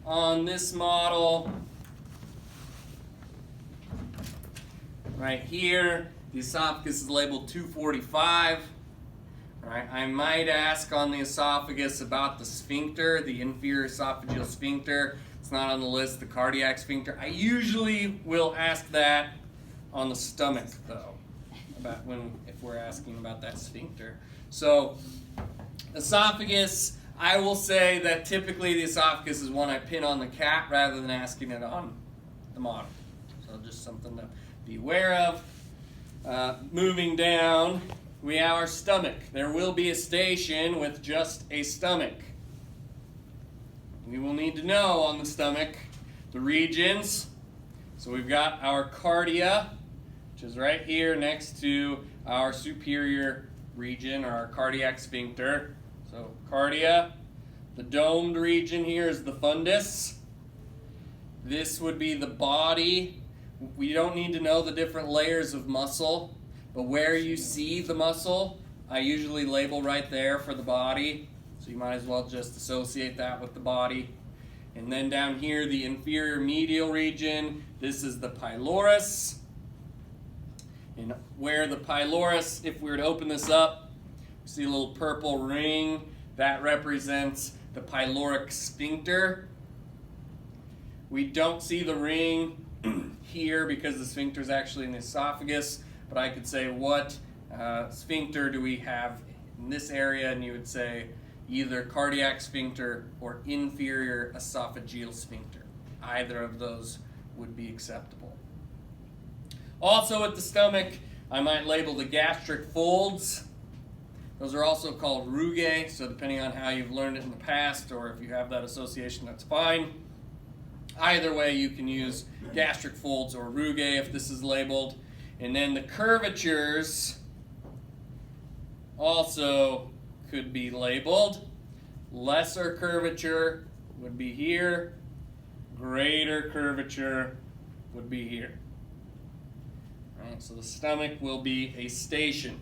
on this model, right here, the esophagus is labeled 245. Right, I might ask on the esophagus about the sphincter, the inferior esophageal sphincter. It's not on the list, the cardiac sphincter. I usually will ask that on the stomach, though, if we're asking about that sphincter. So, esophagus, I will say that typically the esophagus is one I pin on the cat rather than asking it on the model. So just something to be aware of. Moving down, we have our stomach. There will be a station with just a stomach. We will need to know on the stomach the regions. So we've got our cardia, which is right here next to our superior region, or our cardiac sphincter. So cardia, the domed region here is the fundus. This would be the body. We don't need to know the different layers of muscle, but where you see the muscle, I usually label right there for the body. So you might as well just associate that with the body. And then down here, the inferior medial region, this is the pylorus. And where the pylorus, if we were to open this up, see a little purple ring, that represents the pyloric sphincter. We don't see the ring here because the sphincter is actually in the esophagus, but I could say what sphincter do we have in this area, and you would say either cardiac sphincter or inferior esophageal sphincter. Either of those would be acceptable. Also at the stomach, I might label the gastric folds. Those are also called rugae, so depending on how you've learned it in the past, or if you have that association, that's fine. Either way, you can use gastric folds or rugae if this is labeled. And then the curvatures also could be labeled. Lesser curvature would be here. Greater curvature would be here. All right, so the stomach will be a station.